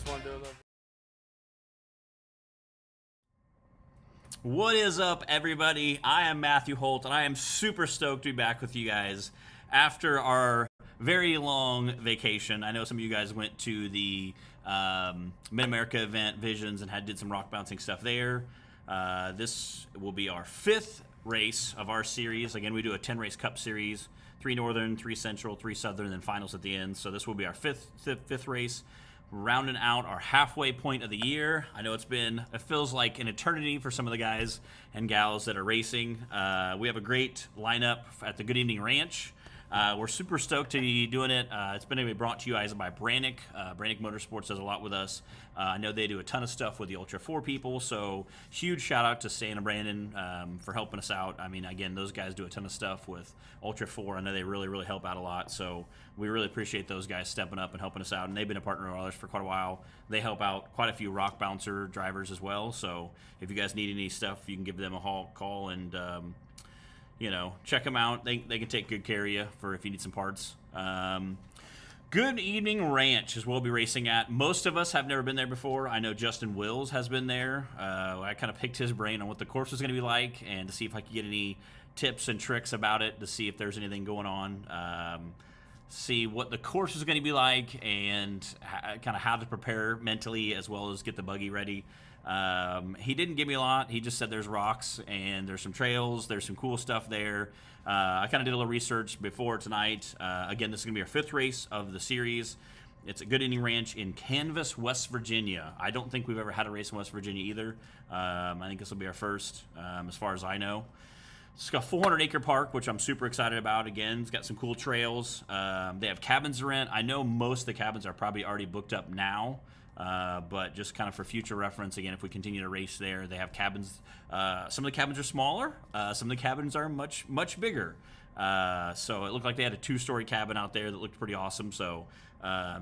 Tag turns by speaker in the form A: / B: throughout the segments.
A: just want to do a little.
B: What is up, everybody? I am Matthew Holt, and I am super stoked to be back with you guys after our very long vacation. I know some of you guys went to the Mid-America event, Visions, and did some rock bouncing stuff there. This will be our 5th race of our series. Again, we do a 10-race Cup series, 3 Northern, 3 Central, 3 Southern, and then finals at the end. So this will be our fifth race, rounding out our halfway point of the year. I know it feels like an eternity for some of the guys and gals that are racing. We have a great lineup at the Good Evening Ranch. We're super stoked to be doing it. It's been brought to you guys by Brannick. Brannick Motorsports does a lot with us. I know they do a ton of stuff with the Ultra 4 people, so huge shout out to Stan and Brandon for helping us out. I mean, again, those guys do a ton of stuff with Ultra 4. I know they really, really help out a lot, so we really appreciate those guys stepping up and helping us out, and they've been a partner of ours for quite a while. They help out quite a few rock bouncer drivers as well, so if you guys need any stuff, you can give them a call and check them out. They can take good care of you for if you need some parts. Good Evening Ranch is where we'll be racing at. Most of us have never been there before. I know Justin Wills has been there. I kind of picked his brain on what the course was going to be like and to see if I could get any tips and tricks about it, to see if there's anything going on, see what the course is going to be like, and kind of how to prepare mentally as well as get the buggy ready. He didn't give me a lot. He just said there's rocks and there's some trails, there's some cool stuff there. I kind of did a little research before tonight. Again, this is going to be our 5th race of the series. It's at Good Evening Ranch in Canvas, West Virginia. I don't think we've ever had a race in West Virginia either. I think this will be our first, as far as I know. It's got a 400-acre park, which I'm super excited about. Again, it's got some cool trails. They have cabins to rent. I know most of the cabins are probably already booked up now. But just kind of for future reference, again, if we continue to race there, they have cabins. Some of the cabins are smaller. Some of the cabins are much, much bigger. So it looked like they had a 2-story cabin out there that looked pretty awesome. So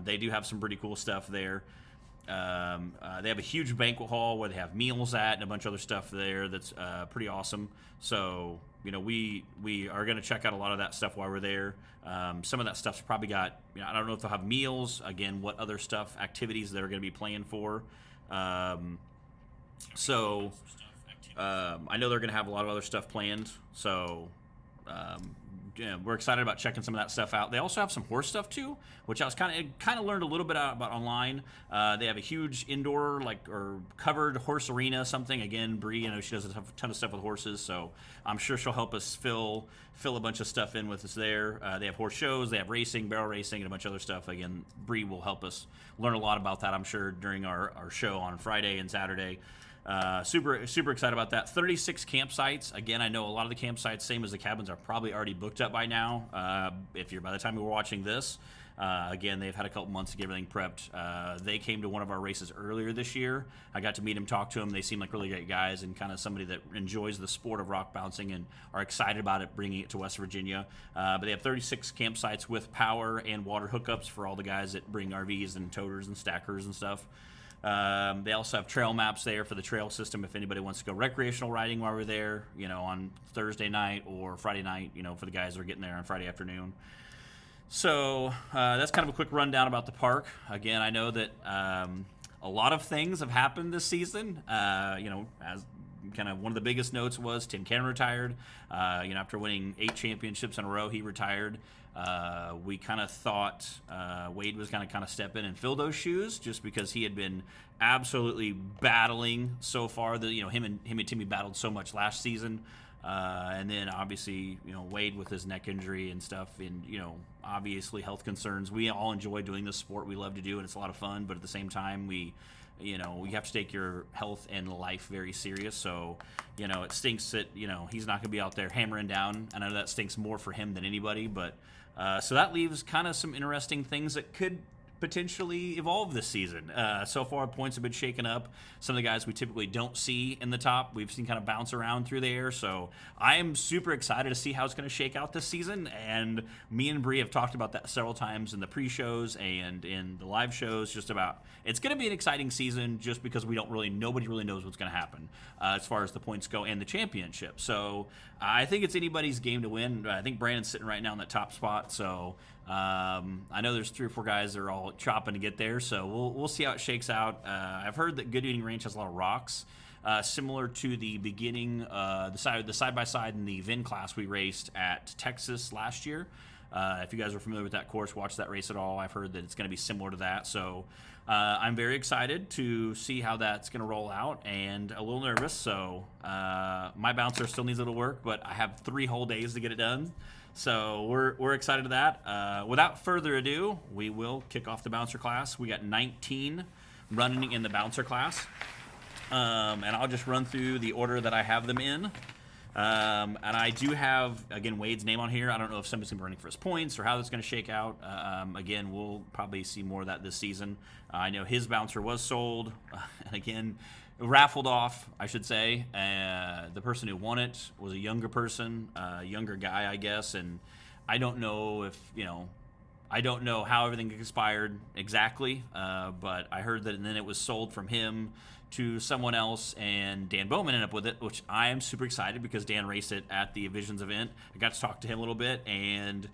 B: they do have some pretty cool stuff there. They have a huge banquet hall where they have meals at and a bunch of other stuff there that's pretty awesome. So, we are going to check out a lot of that stuff while we're there. Some of that stuff's probably got, I don't know if they'll have meals, again, what other stuff, activities they're going to be playing for. I know they're going to have a lot of other stuff planned. So, we're excited about checking some of that stuff out. They also have some horse stuff too, which I was kind of learned a little bit about online. They have a huge indoor or covered horse arena, something. Again, Bree, she does a ton of stuff with horses, so I'm sure she'll help us fill a bunch of stuff in with us there. They have horse shows, they have racing, barrel racing, and a bunch of other stuff. Again, Bree will help us learn a lot about that, I'm sure, during our show on Friday and Saturday. Super excited about that. 36 campsites. Again, I know a lot of the campsites, same as the cabins, are probably already booked up by now. By the time you were watching this, again, they've had a couple months to get everything prepped. They came to one of our races earlier this year. I got to meet them, talk to them. They seem like really great guys and kind of somebody that enjoys the sport of rock bouncing and are excited about it, bringing it to West Virginia. But they have 36 campsites with power and water hookups for all the guys that bring RVs and toters and stackers and stuff. They also have trail maps there for the trail system if anybody wants to go recreational riding while we're there, on Thursday night or Friday night, for the guys that are getting there on Friday afternoon. So that's kind of a quick rundown about the park. Again, I know that a lot of things have happened this season. As kind of one of the biggest notes was Tim Cannon retired. After winning 8 championships in a row, he retired. We kind of thought Wade was going to kind of step in and fill those shoes, just because he had been absolutely battling so far. Him and Timmy battled so much last season, and then obviously Wade with his neck injury and stuff, and obviously health concerns. We all enjoy doing this sport. We love to do it. It's a lot of fun, but at the same time, we have to take your health and life very serious. So, it stinks that, he's not going to be out there hammering down. I know that stinks more for him than anybody, but so that leaves kind of some interesting things that could potentially evolve this season. So far, points have been shaken up. Some of the guys we typically don't see in the top, we've seen kind of bounce around through the air. So I am super excited to see how it's going to shake out this season. And me and Bree have talked about that several times in the pre-shows and in the live shows, just about it's going to be an exciting season just because nobody really knows what's going to happen as far as the points go and the championship. So I think it's anybody's game to win. I think Brandon's sitting right now in that top spot. So I know there's 3 or 4 guys that are all chopping to get there, so we'll see how it shakes out. I've heard that Good Eating Ranch has a lot of rocks, similar to the beginning, the side by side in the VIN class we raced at Texas last year. If you guys are familiar with that course, watch that race at all. I've heard that it's going to be similar to that, so I'm very excited to see how that's going to roll out, and a little nervous. So my bouncer still needs a little work, but I have 3 whole days to get it done. So we're excited to that. Without further ado, we will kick off the bouncer class. We got 19 running in the bouncer class, and I'll just run through the order that I have them in. And I do have, again, Wade's name on here. I don't know if somebody's going to be running for his points or how that's going to shake out. Again, we'll probably see more of that this season. I know his bouncer was sold, and again, raffled off, I should say. The person who won it was a younger person, a younger guy, I guess, and I don't know if, I don't know how everything expired exactly, but I heard that, and then it was sold from him to someone else, and Dan Bowman ended up with it, which I am super excited because Dan raced it at the Visions event. I got to talk to him a little bit, and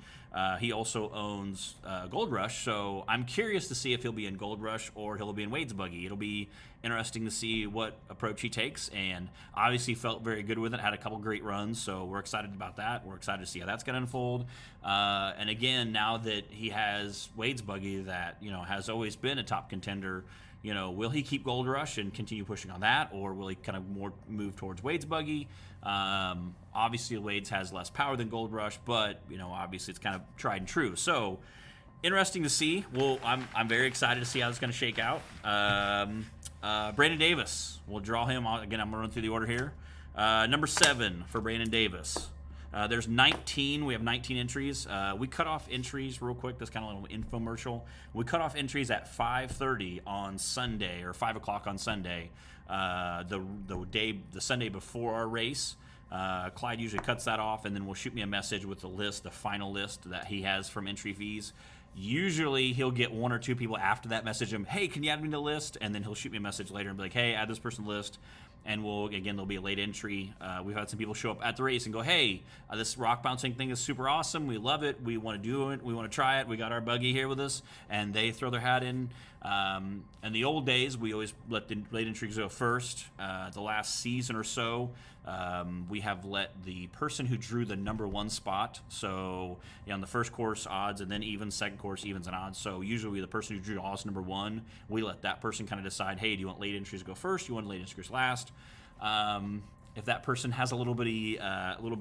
B: he also owns Gold Rush, so I'm curious to see if he'll be in Gold Rush or he'll be in Wade's buggy. It'll be interesting to see what approach he takes, and obviously felt very good with it, had a couple great runs, so we're excited about that. We're excited to see how that's going to unfold. And again, now that he has Wade's buggy that, has always been a top contender, will he keep Gold Rush and continue pushing on that, or will he kind of more move towards Wade's buggy? Obviously, Wade's has less power than Gold Rush, but obviously it's kind of tried and true. So interesting to see. Well, I'm very excited to see how it's going to shake out. Brandon Davis, we'll draw him again. I'm going to run through the order here. Number 7 for Brandon Davis. There's 19. We have 19 entries. We cut off entries real quick. That's kind of a little infomercial. We cut off entries at 5:30 on Sunday, or 5 o'clock on Sunday, the Sunday before our race. Clyde usually cuts that off, and then will shoot me a message with the final list that he has from entry fees. Usually he'll get 1 or 2 people after that message him, hey, can you add me to the list? And then he'll shoot me a message later and be like, hey, add this person to the list. And there'll be a late entry. We've had some people show up at the race and go, hey, this rock bouncing thing is super awesome. We love it. We want to do it. We want to try it. We got our buggy here with us. And they throw their hat in. In the old days, we always let the late entries go first. The last season or so, we have let the person who drew the number 1 spot, so on the first course odds, and then even second course evens and odds. So usually the person who drew odds number 1, we let that person kind of decide, hey, do you want late entries to go first? You want late entries last? If that person has a little bit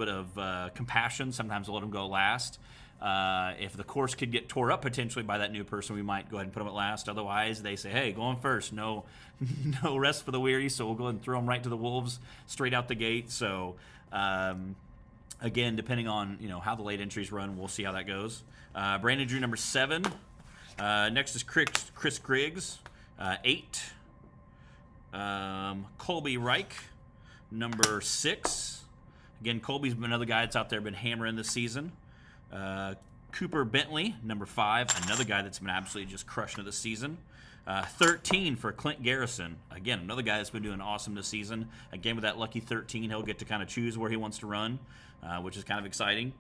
B: of compassion, sometimes we'll let them go last. If the course could get tore up potentially by that new person, we might go ahead and put them at last. Otherwise, they say, hey, go on first. No rest for the weary, so we'll go ahead and throw them right to the wolves straight out the gate. So, again, depending on how the late entries run, we'll see how that goes. Brandon drew number 7. Next is Chris Griggs, 8. Colby Reich, number 6. Again, Colby's been another guy that's out there been hammering this season. Cooper Bentley, number 5, another guy that's been absolutely just crushing it this season. 13 for Clint Garrison. Again, another guy that's been doing awesome this season. Again, with that lucky 13, he'll get to kind of choose where he wants to run, which is kind of exciting.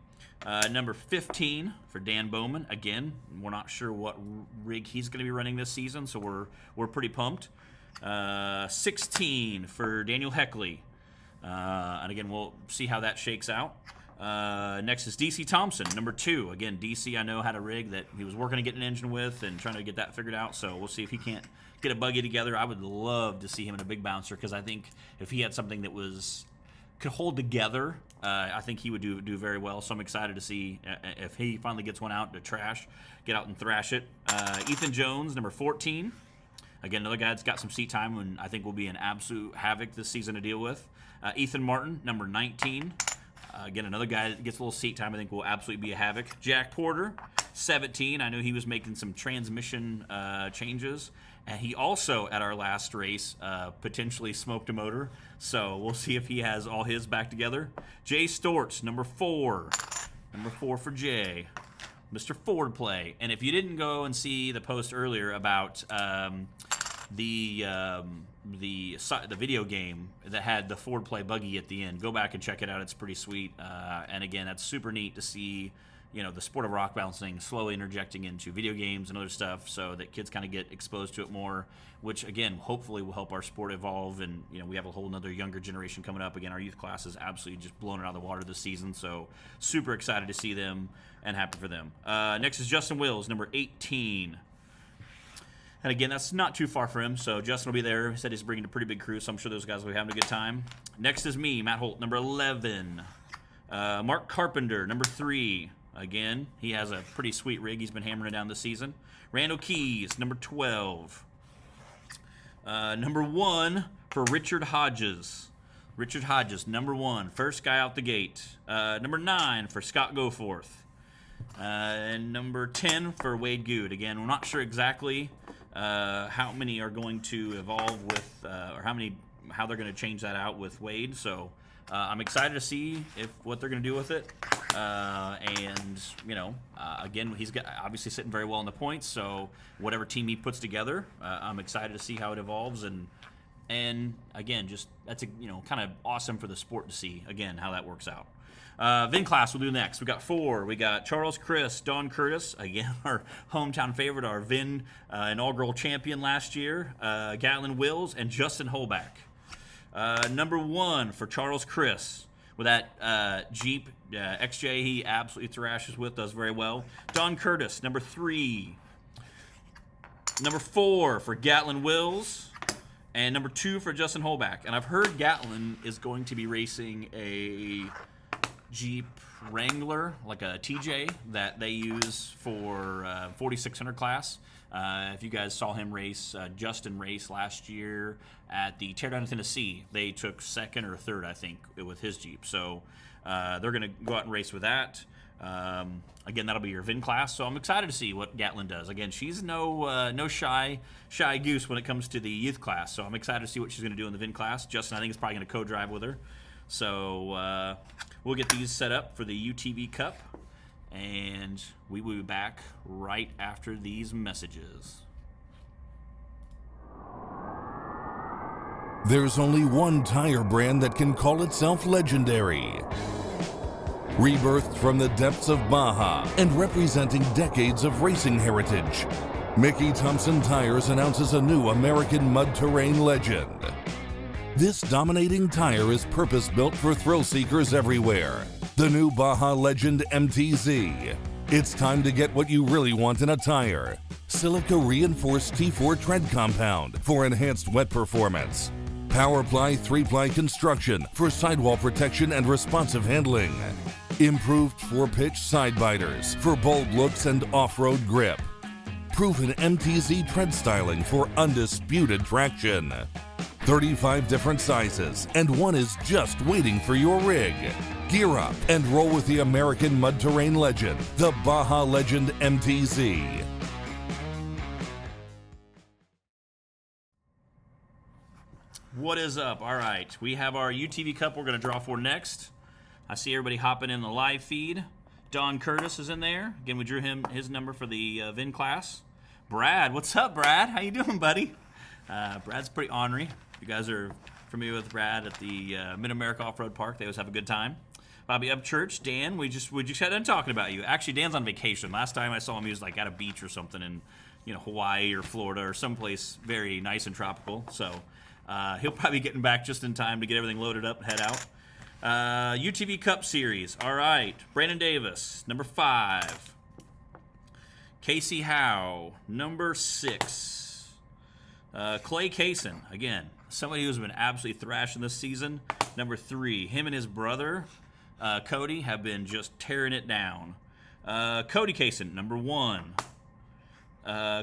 B: Number 15 for Dan Bowman. Again, we're not sure what rig he's going to be running this season, so we're pretty pumped. 16 for Daniel Heckley. And again, we'll see how that shakes out. Next is DC Thompson, number 2. Again, DC, I know, had a rig that he was working to get an engine with and trying to get that figured out, so we'll see if he can't get a buggy together. I would love to see him in a big bouncer, because I think if he had something that could hold together, I think he would do very well. So I'm excited to see if he finally gets one out to get out and thrash it. Ethan Jones, number 14. Again, another guy that's got some seat time and I think will be an absolute havoc this season to deal with. Ethan Martin, number 19. Again, another guy that gets a little seat time, I think will absolutely be a havoc. Jack Porter, 17. I know he was making some transmission changes. And he also, at our last race, potentially smoked a motor. So we'll see if he has all his back together. Jay Storts, number 4. Number 4 for Jay. Mr. Ford Play. And if you didn't go and see the post earlier about the video game that had the Ford Play buggy at the end, go back and check it out. It's pretty sweet. And again, that's super neat to see the sport of rock balancing slowly interjecting into video games and other stuff so that kids kind of get exposed to it more, which again hopefully will help our sport evolve. And we have a whole another younger generation coming up. Again, our youth class is absolutely just blown it out of the water this season, so super excited to see them and happy for them. Next is Justin Wills, number 18. And again, that's not too far for him, so Justin will be there. He said he's bringing a pretty big crew, so I'm sure those guys will be having a good time. Next is me, Matt Holt, number 11. Mark Carpenter, number 3. Again, he has a pretty sweet rig. He's been hammering it down this season. Randall Keys, number 12. Number 1 for Richard Hodges. Richard Hodges, number 1. First guy out the gate. Number 9 for Scott Goforth. And number 10 for Wade Good. Again, we're not sure exactly how many are going to evolve with, or how they're going to change that out with Wade. So I'm excited to see what they're going to do with it. Again, he's obviously sitting very well in the points. So whatever team he puts together, I'm excited to see how it evolves. And again, just that's kind of awesome for the sport to see again how that works out. Vin class we'll do next. We got 4. We got Charles Chris, Don Curtis, again our hometown favorite, our Vin inaugural champion last year, Gatlin Wills, and Justin Holback. Number 1 for Charles Chris with that Jeep XJ he absolutely thrashes with, does very well. Don Curtis, number 3. Number 4 for Gatlin Wills. And number 2 for Justin Holback. And I've heard Gatlin is going to be racing a Jeep Wrangler, like a TJ that they use for 4600 class. If you guys saw him race, Justin race last year at the Teardown in Tennessee, they took 2nd or 3rd, I think, with his Jeep. So they're going to go out and race with that. Again, that'll be your VIN class. So I'm excited to see what Gatlin does. Again, she's no shy goose when it comes to the youth class. So I'm excited to see what she's going to do in the VIN class. Justin, I think, is probably going to co-drive with her. So we'll get these set up for the UTV Cup, and we will be back right after these messages.
A: There's only one tire brand that can call itself legendary. Rebirthed from the depths of Baja and representing decades of racing heritage, Mickey Thompson Tires announces a new American mud terrain legend. This dominating tire is purpose-built for thrill seekers everywhere. The new Baja Legend MTZ. It's time to get what you really want in a tire. Silica reinforced T4 tread compound for enhanced wet performance. PowerPly 3-ply construction for sidewall protection and responsive handling. Improved 4-pitch side biters for bold looks and off-road grip. Proven MTZ tread styling for undisputed traction. 35 different sizes, and one is just waiting for your rig. Gear up and roll with the American mud terrain legend, the Baja Legend MTZ.
B: What is up? All right, we have our UTV Cup we're going to draw for next. I see everybody hopping in the live feed. Don Curtis is in there. Again, we drew his number for the VIN class. Brad, what's up, Brad? How you doing, buddy? Brad's pretty ornery. You guys are familiar with Brad at the Mid-America Off-Road Park. They always have a good time. Bobby Upchurch, Dan, we just got done talking about you. Actually, Dan's on vacation. Last time I saw him, he was like at a beach or something in Hawaii or Florida or someplace very nice and tropical. So he'll probably be getting back just in time to get everything loaded up and head out. UTV Cup Series. All right. Brandon Davis, number 5. Casey Howe, number 6. Clay Kaysen, again, somebody who's been absolutely thrashing this season. Number 3. Him and his brother, Cody, have been just tearing it down. Cody Kaysen, number 1.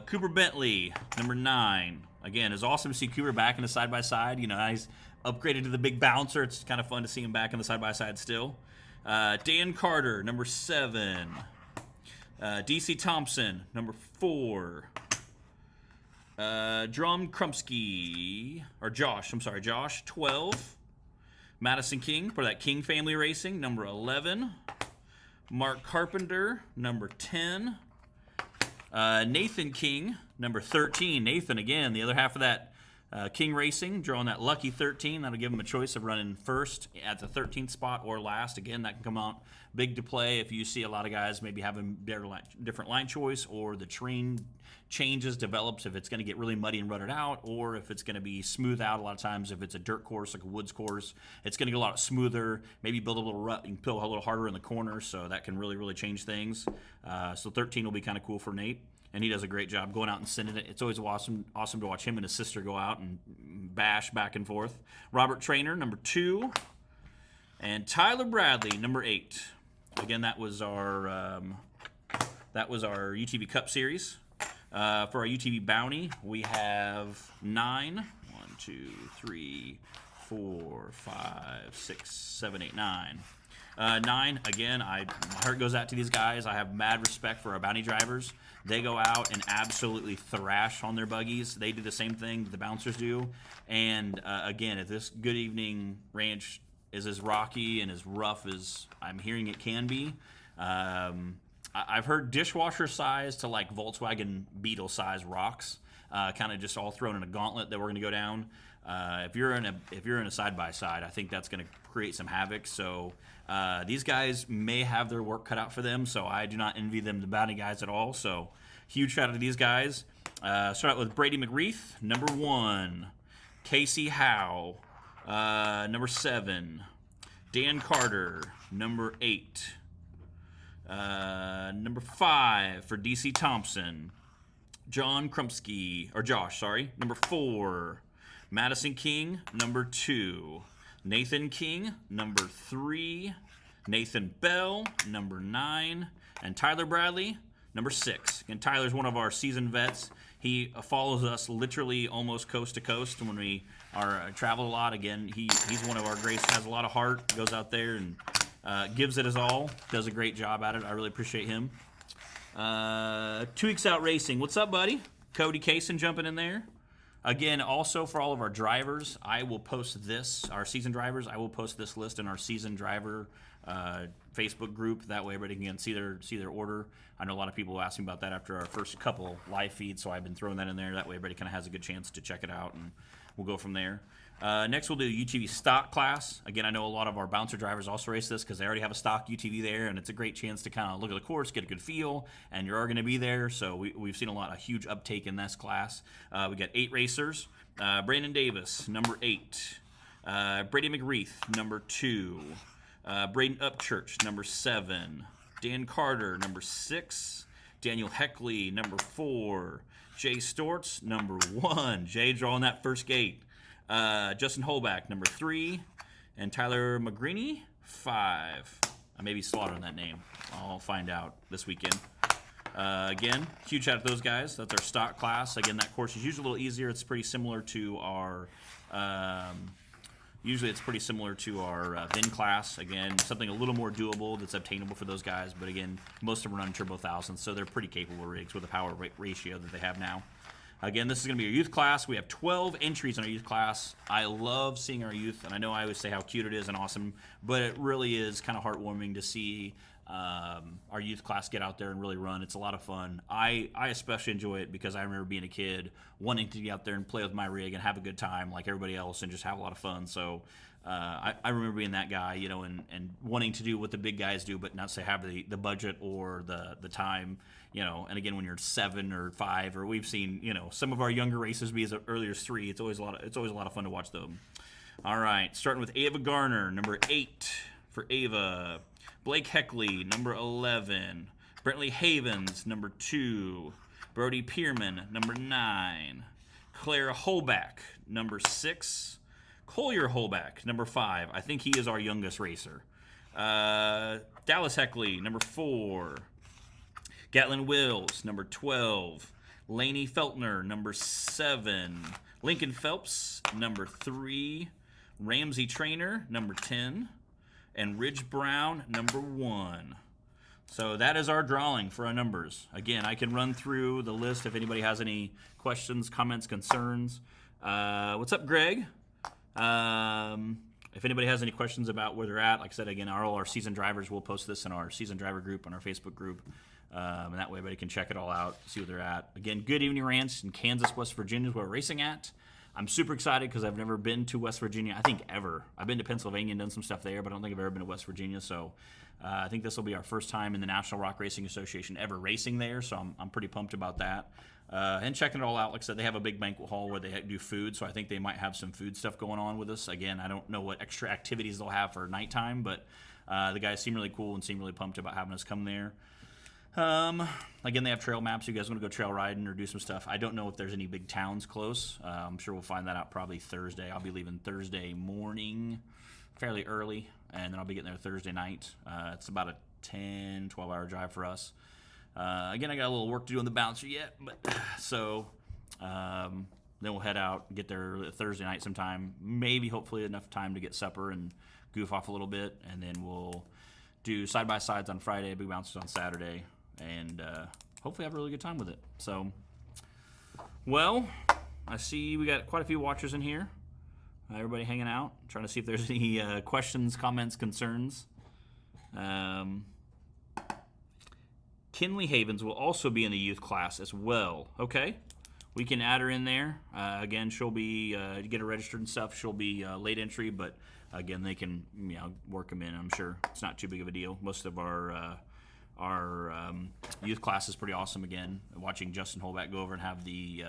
B: Cooper Bentley, number 9. Again, it's awesome to see Cooper back in the side-by-side. He's upgraded to the big bouncer. It's kind of fun to see him back in the side-by-side still. Dan Carter, number 7. DC Thompson, number 4. Josh, 12. Madison King, for that King family racing, number 11. Mark Carpenter, number 10. Nathan King, number 13. Nathan, again, the other half of that King Racing, drawing that lucky 13. That'll give them a choice of running first at the 13th spot or last. Again, that can come out big to play if you see a lot of guys maybe having their different line choice, or the terrain changes, develops, if it's going to get really muddy and rutted out, or if it's going to be smooth out. A lot of times if it's a dirt course, like a woods course, it's going to get a lot smoother, maybe build a little rut, you can pull a little harder in the corner, so that can really, really change things. So 13 will be kind of cool for Nate. And he does a great job going out and sending it. It's always awesome to watch him and his sister go out and bash back and forth. Robert Trainer, number 2. And Tyler Bradley, number 8. Again, that was our UTV Cup Series. For our UTV Bounty, we have 9. 1, 2, 3, 4, 5, 6, 7, 8, 9. 9, again, my heart goes out to these guys. I have mad respect for our bounty drivers. They go out and absolutely thrash on their buggies. They do the same thing that the bouncers do. And again, if this Good Evening Ranch is as rocky and as rough as I'm hearing it can be, I've heard dishwasher size to like Volkswagen Beetle size rocks, kind of just all thrown in a gauntlet that we're going to go down. If you're in a side by side, I think that's going to create some havoc. So these guys may have their work cut out for them. So I do not envy them, the bounty guys, at all. So huge shout out to these guys. Start out with Brady McReath, number 1. Casey Howe, number 7. Dan Carter, number 8. Number 5 for DC Thompson. Josh, number 4. Madison King, number 2. Nathan King, number 3. Nathan Bell, number 9. And Tyler Bradley, number 6. And Tyler's one of our seasoned vets. He follows us literally almost coast to coast when we travel a lot. Again, he's one of our greats, has a lot of heart, goes out there and gives it his all, does a great job at it. I really appreciate him. 2 Weeks Out Racing. What's up, buddy? Cody Kaysen jumping in there. Again, also for all of our drivers, I will post this, our season drivers, I will post this list in our season driver Facebook group. That way everybody can see their order. I know a lot of people asked me about that after our first couple live feeds, so I've been throwing that in there. That way everybody kind of has a good chance to check it out, and we'll go from there. Next, we'll do UTV stock class. Again, I know a lot of our bouncer drivers also race this because they already have a stock UTV there, and it's a great chance to kind of look at the course, get a good feel, and you're going to be there. So we've seen a huge uptake in this class. We got 8 racers. Brandon Davis, number 8. Brady McReath, number 2. Braden Upchurch, number 7. Dan Carter, number 6. Daniel Heckley, number 4. Jay Stortz, number 1. Jay drawing that first gate. Justin Holback, number 3. And Tyler McGreeny, 5. I may be slaughtering that name. I'll find out this weekend. Again, huge shout out to those guys. That's our stock class. Again, that course is usually a little easier. It's pretty similar to our... Usually it's pretty similar to our VIN class. Again, something a little more doable that's obtainable for those guys. But again, most of them run Turbo 1000s, so they're pretty capable rigs with the power ratio that they have now. Again, this is going to be our youth class. We have 12 entries in our youth class. I love seeing our youth, and I know I always say how cute it is and awesome, but it really is kind of heartwarming to see our youth class get out there and really run. It's a lot of fun. I especially enjoy it because I remember being a kid wanting to get out there and play with my rig and have a good time like everybody else and just have a lot of fun. So I remember being that guy, you know, and wanting to do what the big guys do, but not say have the budget or the time, you know. And again, when you're 7 or 5, or we've seen, you know, some of our younger races be as early as 3. It's always a lot of fun to watch them. All right, starting with Ava Garner, number 8 for Ava. Blake Heckley, number 11. Brentley Havens, number 2. Brody Pierman, number 9. Claire Holback, number 6. Collier Holback, number 5. I think he is our youngest racer. Dallas Heckley, number 4. Gatlin Wills, number 12. Laney Feltner, number 7. Lincoln Phelps, number 3. Ramsey Trainer, number 10. And Ridge Brown, number 1. So that is our drawing for our numbers. Again, I can run through the list if anybody has any questions, comments, concerns. What's up, Greg? If anybody has any questions about where they're at, like I said, again, all our season drivers will post this in our season driver group on our Facebook group. And that way everybody can check it all out, see where they're at. Again, Good Evening Ranch in Kansas, West Virginia is where we're racing at. I'm super excited because I've never been to West Virginia, I think ever. I've been to Pennsylvania and done some stuff there, but I don't think I've ever been to West Virginia. So I think this will be our first time in the National Rock Racing Association ever racing there, so I'm pretty pumped about that. And checking it all out, like I said, they have a big banquet hall where they do food, so I think they might have some food stuff going on with us. Again, I don't know what extra activities they'll have for nighttime, but the guys seem really cool and seem really pumped about having us come there. Again, they have trail maps. You guys want to go trail riding or do some stuff. I don't know if there's any big towns close. I'm sure we'll find that out probably Thursday. I'll be leaving Thursday morning fairly early, and then I'll be getting there Thursday night. It's about a 10, 12-hour drive for us. Again, I got a little work to do on the bouncer yet, but so then we'll head out, get there Thursday night sometime, maybe hopefully enough time to get supper and goof off a little bit, and then we'll do side-by-sides on Friday, big bouncers on Saturday, and hopefully have a really good time with it. So, well, I see we got quite a few watchers in here. Everybody hanging out, trying to see if there's any questions, comments, concerns. Kinley Havens will also be in the youth class as well. Okay, we can add her in there. Again, she'll be get her registered and stuff. She'll be late entry, but again, they can work them in. I'm sure it's not too big of a deal. Most of our youth class is pretty awesome. Again, watching Justin Holback go over and have the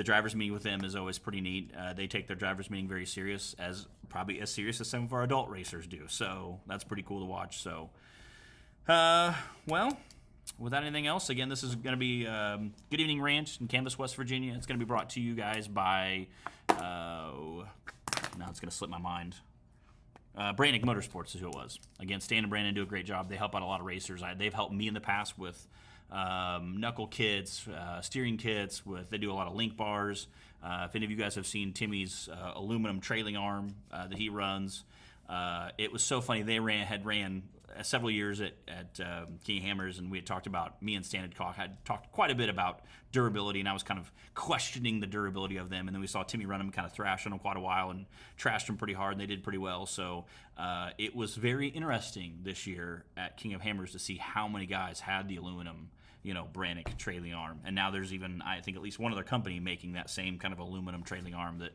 B: drivers meeting with them is always pretty neat. They take their drivers meeting very serious, probably as serious as some of our adult racers do. So that's pretty cool to watch. So, well, without anything else, again, this is going to be Good Evening Ranch in Canvas, West Virginia. It's going to be brought to you guys by, now it's going to slip my mind. Brannick Motorsports is who it was. Again, Stan and Brandon do a great job. They help out a lot of racers. They've helped me in the past with knuckle kits, steering kits. They do a lot of link bars. If any of you guys have seen Timmy's aluminum trailing arm that he runs, it was so funny. They had ran several years at King Hammers, and we had talked about, me and Stan had talked quite a bit about durability, and I was kind of questioning the durability of them, and then we saw Timmy run them, kind of thrash on them quite a while, and trashed them pretty hard, and they did pretty well. So it was very interesting this year at King of Hammers to see how many guys had the aluminum, Brannick trailing arm, and now there's even, I think, at least one other company making that same kind of aluminum trailing arm that,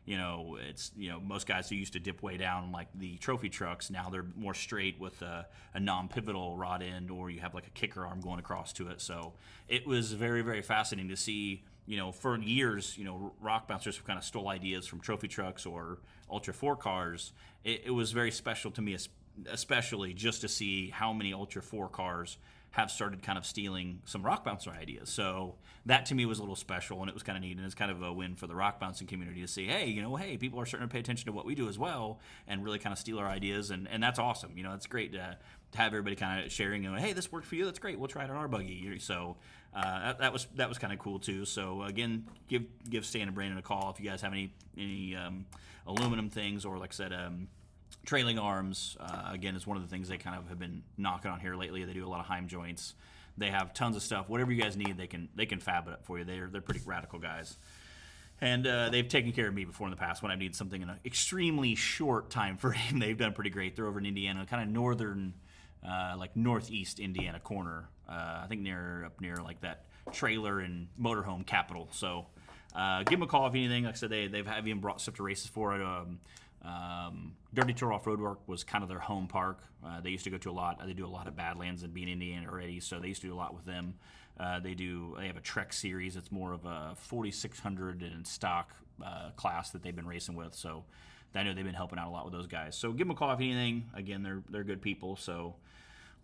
B: it's, most guys who used to dip way down like the trophy trucks, now they're more straight with a non-pivotal rod end, or you have like a kicker arm going across to it. So it was very, very fascinating to see, for years, rock bouncers have kind of stole ideas from trophy trucks or Ultra 4 cars. It was very special to me, especially just to see how many Ultra 4 cars have started kind of stealing some rock bouncer ideas. So that to me was a little special, and it was kind of neat, and it's kind of a win for the rock bouncing community to see, hey, people are starting to pay attention to what we do as well and really kind of steal our ideas, and that's awesome. It's great to have everybody kind of sharing, hey, this worked for you, that's great, we'll try it on our buggy. So that was kind of cool too. So again, give Stan and Brandon a call if you guys have any aluminum things, or like I said, trailing arms, again, is one of the things they kind of have been knocking on here lately. They do a lot of Heim joints. They have tons of stuff. Whatever you guys need, they can fab it up for you. They're pretty radical guys. And they've taken care of me before in the past when I need something in an extremely short time frame. They've done pretty great. They're over in Indiana, kind of northern, like northeast Indiana corner. I think up near like that trailer and motorhome capital. So give them a call if anything. Like I said, they've even brought stuff to races for it. Dirty Tour Off-Road Work was kind of their home park. They used to go to a lot. They do a lot of Badlands and being in Indiana already, so they used to do a lot with them. They have a Trek series. It's more of a 4600 and stock class that they've been racing with. So I know they've been helping out a lot with those guys. So give them a call if anything. Again, they're good people. So,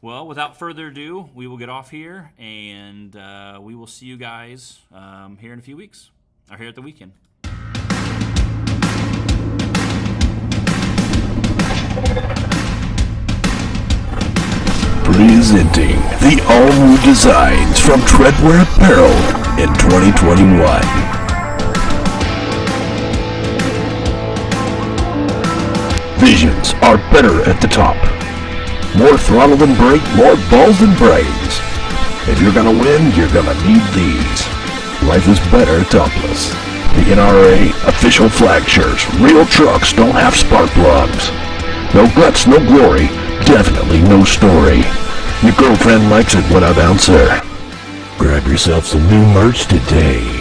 B: well, without further ado, we will get off here, and we will see you guys here in a few weeks, or here at the weekend.
C: Presenting the all-new designs from Treadwear Apparel in 2021. Visions are better at the top. More throttle than brake, more balls than brains. If you're gonna win, you're gonna need these. Life is better topless. The NRRA official flag shirts. Real trucks don't have spark plugs. No guts, no glory, definitely no story. Your girlfriend likes it when I bounce her. Grab yourself some new merch today.